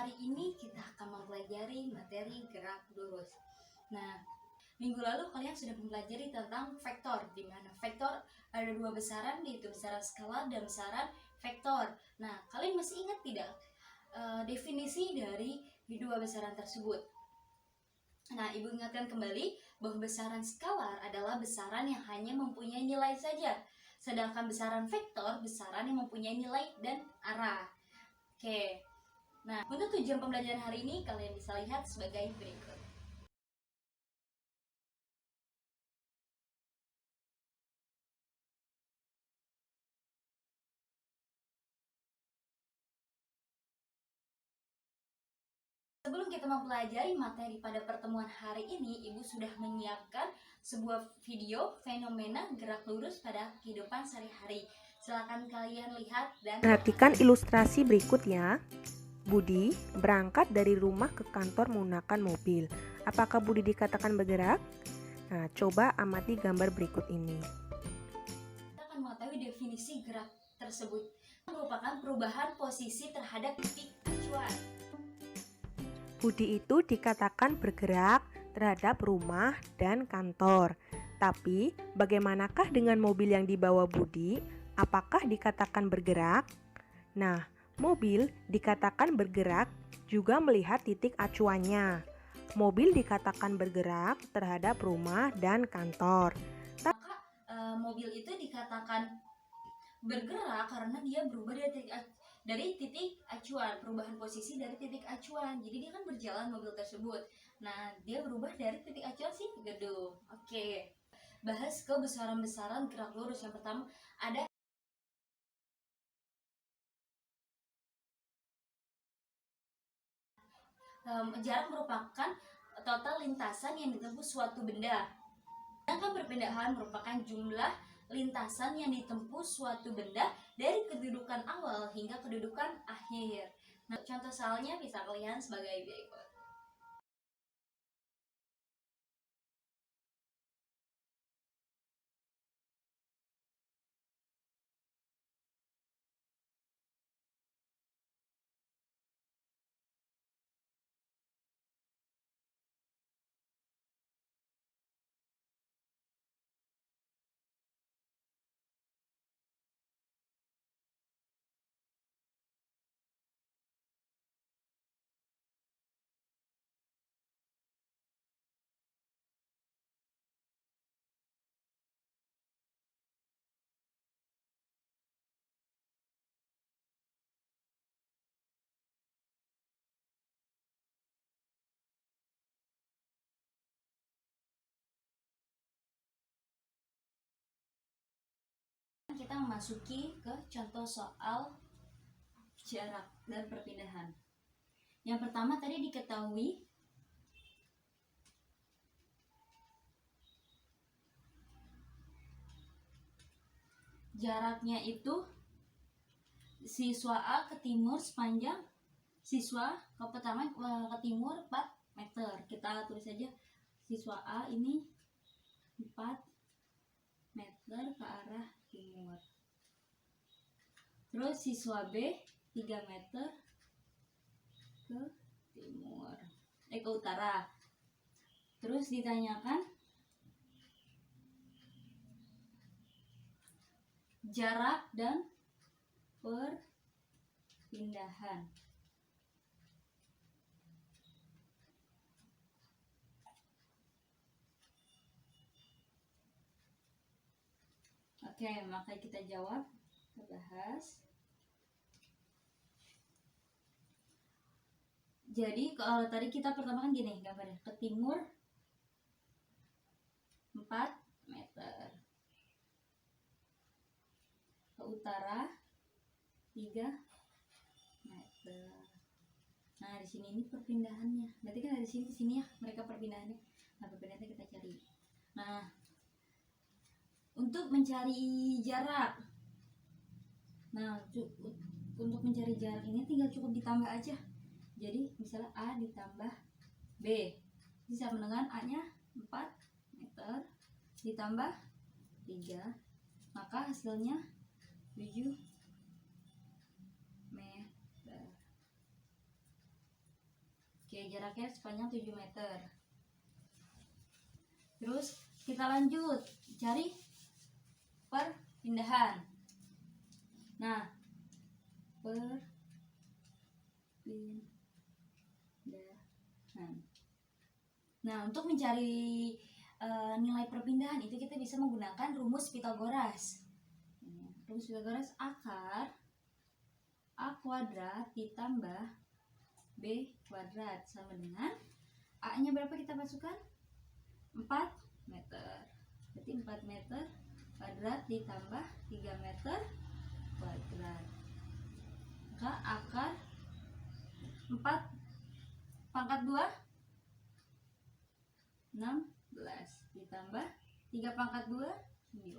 hari ini kita akan mempelajari materi gerak lurus. Nah, minggu lalu kalian sudah mempelajari tentang vektor, di mana vektor ada dua besaran, yaitu besaran skalar dan besaran vektor. Nah, kalian masih ingat tidak definisi dari dua besaran tersebut? Nah, Ibu ingatkan kembali bahwa besaran skalar adalah besaran yang hanya mempunyai nilai saja, sedangkan besaran vektor besaran yang mempunyai nilai dan arah. Oke. Nah, untuk tujuan pembelajaran hari ini kalian bisa lihat sebagai berikut. Sebelum kita mempelajari materi pada pertemuan hari ini, Ibu sudah menyiapkan sebuah video fenomena gerak lurus pada kehidupan sehari-hari. Silakan kalian lihat dan perhatikan ilustrasi berikut ya. Budi berangkat dari rumah ke kantor menggunakan mobil. Apakah Budi dikatakan bergerak? Nah, coba amati gambar berikut ini. Kita akan mengetahui definisi gerak tersebut. Merupakan perubahan posisi terhadap titik acuan. Budi itu dikatakan bergerak terhadap rumah dan kantor. Tapi, bagaimanakah dengan mobil yang dibawa Budi? Apakah dikatakan bergerak? Nah, mobil dikatakan bergerak juga melihat titik acuannya. Mobil dikatakan bergerak terhadap rumah dan kantor. Maka mobil itu dikatakan bergerak karena dia berubah dari titik acuan, perubahan posisi dari titik acuan. Jadi dia kan berjalan mobil tersebut. Nah, dia berubah dari titik acuan si gedung. Oke. Bahas ke besaran-besaran gerak lurus. Yang pertama ada jarak merupakan total lintasan yang ditempuh suatu benda. Sedangkan perpindahan merupakan jumlah lintasan yang ditempuh suatu benda dari kedudukan awal hingga kedudukan akhir. Nah, contoh soalnya bisa kalian sebagai berikut. Kita memasuki ke contoh soal jarak dan perpindahan. Yang pertama tadi diketahui jaraknya itu siswa A ke timur sepanjang siswa pertama ke timur 4 meter. Kita tulis saja siswa A ini 4 meter ke arah timur. Terus siswa B 3 meter ke timur, ke utara. Terus ditanyakan jarak dan perpindahan. Oke, maka kita jawab, kita bahas. Jadi kalau tadi kita pertama kan gini gambarnya, ke timur 4 meter, ke utara 3 meter. Nah, di sini ini perpindahannya. Berarti kan dari sini ke sini ya mereka perpindahannya. Nah, perpindahannya kita cari. Nah, untuk mencari jarak. Nah, untuk mencari jarak ini tinggal cukup ditambah aja. Jadi misalnya A ditambah B, bisa dengan A-nya 4 meter ditambah 3, maka hasilnya 7 meter. Oke, jaraknya sepanjang 7 meter. Terus kita lanjut cari perpindahan. Nah, perpindahan. Nah, untuk mencari nilai perpindahan itu kita bisa menggunakan rumus Pitagoras. Rumus Pitagoras akar A kuadrat ditambah B kuadrat sama dengan A-nya berapa kita masukkan? 4 meter. Berarti 4 meter kuadrat ditambah 3 meter kuadrat. Maka akar 4 pangkat 2 16 ditambah 3 pangkat 2 9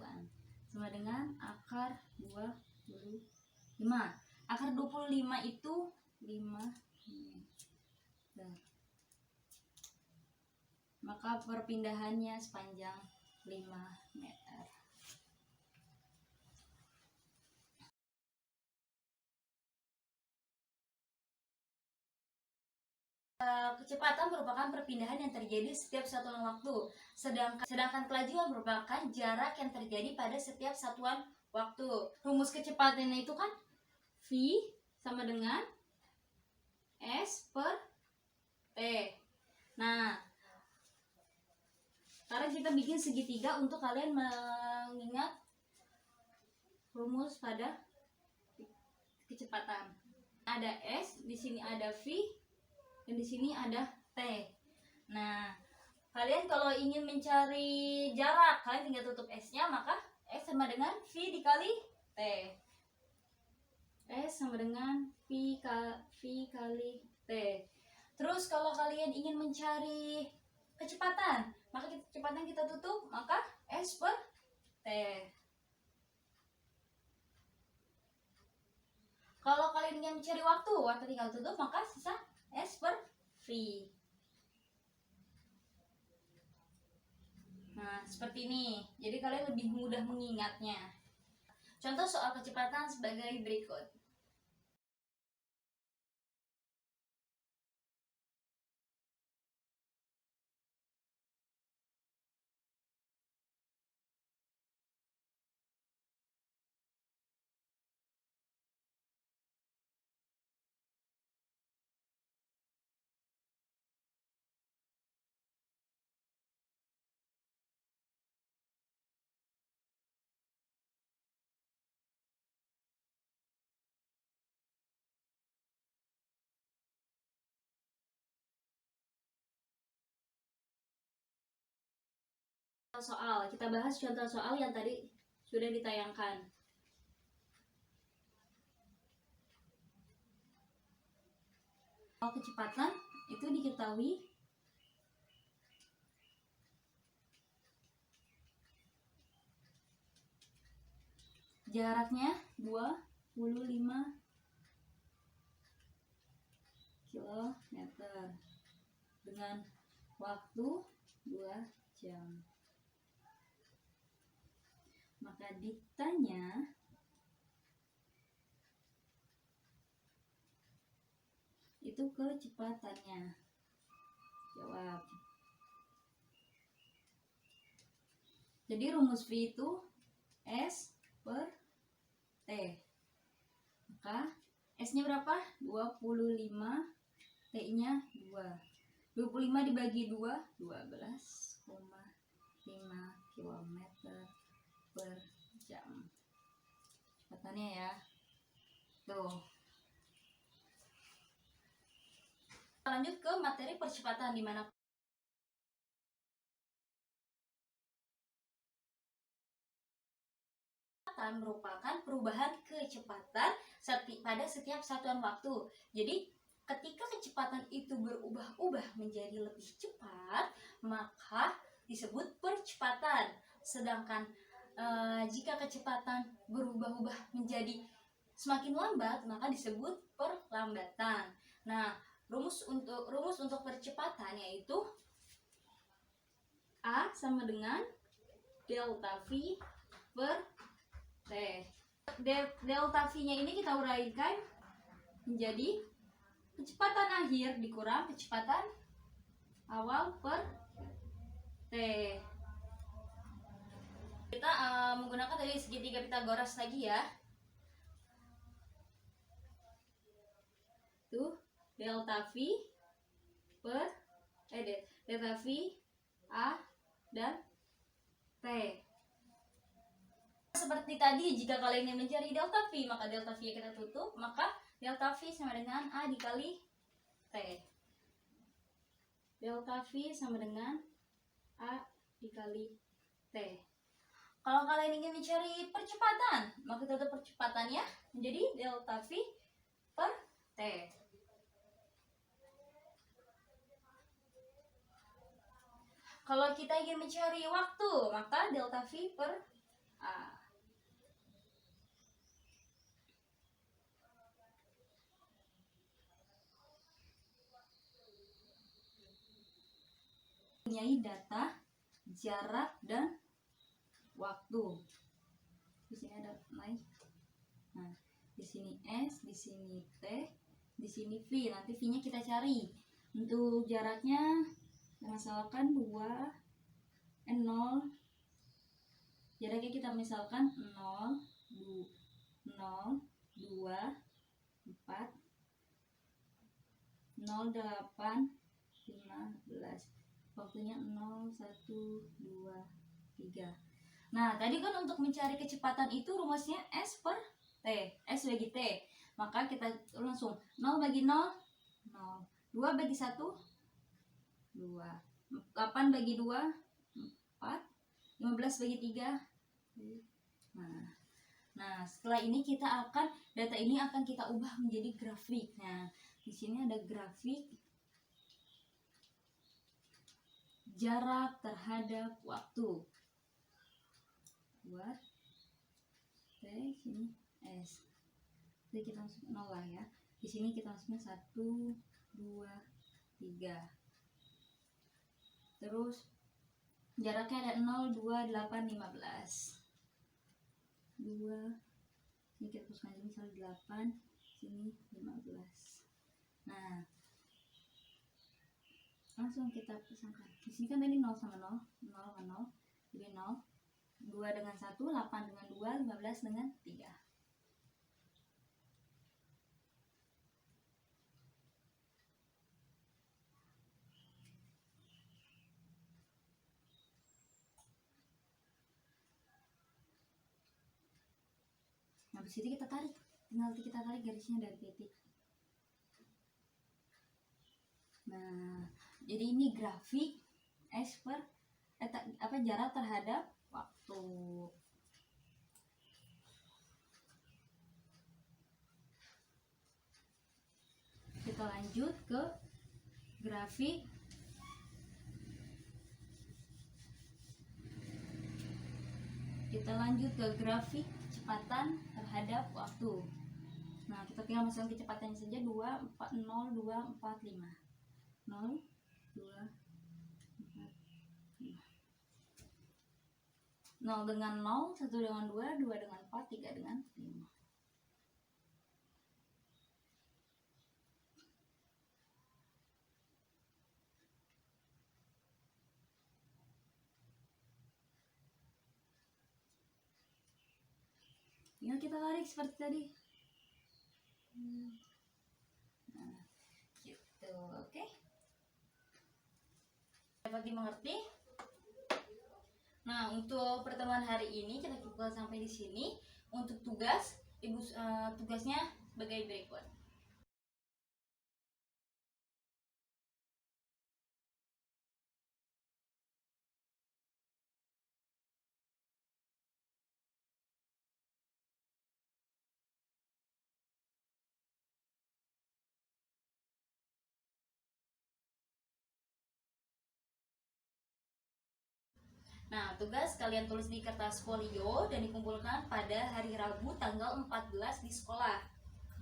sama dengan akar 25. Akar 25 itu 5 meter. Maka perpindahannya sepanjang 5 meter. Kecepatan merupakan perpindahan yang terjadi setiap satuan waktu, sedangkan kelajuan merupakan jarak yang terjadi pada setiap satuan waktu. Rumus kecepatannya itu kan V sama dengan S per T. Nah, sekarang kita bikin segitiga untuk kalian mengingat rumus pada kecepatan. Ada S, di sini ada V, dan di sini ada T. Nah, kalian kalau ingin mencari jarak, kalian tinggal tutup S-nya, maka S sama dengan V dikali T. S sama dengan V kali T. Terus kalau kalian ingin mencari kecepatan, maka kecepatan kita tutup, maka S per T. Kalau kalian ingin mencari waktu tinggal tutup, maka sisa S per V. Nah, seperti ini. Jadi kalian lebih mudah mengingatnya. Contoh soal kecepatan sebagai berikut. Soal, kita bahas contoh soal yang tadi sudah ditayangkan. Kecepatan itu diketahui jaraknya 25 km dengan waktu 2 jam. Maka ditanya itu kecepatannya. Jawab. Jadi rumus V itu S per T. Maka S-nya berapa? 25, T-nya 2. 25 dibagi 2, 12,5 km per jam. Kecepatannya ya. Tuh. Lanjut ke materi percepatan, di mana merupakan perubahan kecepatan pada setiap satuan waktu. Jadi ketika kecepatan itu berubah-ubah menjadi lebih cepat, maka disebut percepatan. Sedangkan jika kecepatan berubah-ubah menjadi semakin lambat, maka disebut perlambatan. Nah, rumus untuk percepatan yaitu A sama dengan delta V per T. Delta V-nya ini kita uraikan menjadi kecepatan akhir dikurang kecepatan awal per T. Kita menggunakan tadi segitiga Pitagoras lagi ya. Tuh, delta V per delta V A dan T. Seperti tadi, jika kalian ingin mencari delta V, maka delta V kita tutup, maka delta V sama dengan A dikali T. Delta V sama dengan A dikali T. Kalau kalian ingin mencari percepatan, maka tutup percepatannya menjadi delta V per T. Kalau kita ingin mencari waktu, maka delta V per A. Mempunyai data, jarak, dan waktu. Di sini ada naik. Nah, di sini S, di sini T, di sini V. Nanti V-nya kita cari. Untuk jaraknya misalkan 2 0. Jaraknya kita misalkan 0 2 4 0 8 15. Waktunya 0 1 2 3. Nah, tadi kan untuk mencari kecepatan itu rumusnya S per T, S bagi T. Maka kita langsung 0 bagi 0, 0. 2 bagi 1, 2. 8 bagi 2, 4. 15 bagi 3. Nah, setelah ini data ini akan kita ubah menjadi grafik. Nah, di sini ada grafik jarak terhadap waktu. Buat T, sini S. Jadi kita masuk 0 lah ya. Di sini kita masuknya 1 2 3. Terus jaraknya ada 0 2 8 15. 2. Ini kita teruskan aja misalnya 8, sini 15. Nah, langsung kita pasangkan. Di sini kan tadi 0 sama 0, 0 sama 0, jadi 0. 2 dengan 1, 8 dengan 2, 15 dengan 3. Habis itu kita tarik, tinggal kita tarik garisnya dari titik. Nah, jadi ini grafik S per jarak terhadap waktu. Kita lanjut ke grafik kecepatan terhadap waktu. Nah, kita tinggal masukkan kecepatannya saja 2 4 0 2 4 5. 0 2 4 5. 0 dengan 0, 1 dengan 2, 2 dengan 4, 3 dengan 5. Tinggal kita tarik seperti tadi. Nah, gitu, oke. Dapat dimengerti? Nah, untuk pertemuan hari ini kita cukup sampai di sini. Untuk tugas, tugasnya sebagai berikut. Nah, tugas kalian tulis di kertas folio dan dikumpulkan pada hari Rabu tanggal 14 di sekolah.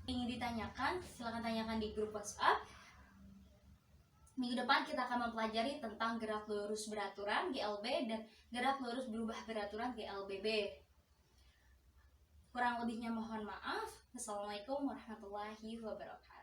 Ingin ditanyakan, silahkan tanyakan di grup WhatsApp. Minggu depan kita akan mempelajari tentang gerak lurus beraturan GLB dan gerak lurus berubah beraturan GLBB. Kurang lebihnya mohon maaf. Wassalamualaikum warahmatullahi wabarakatuh.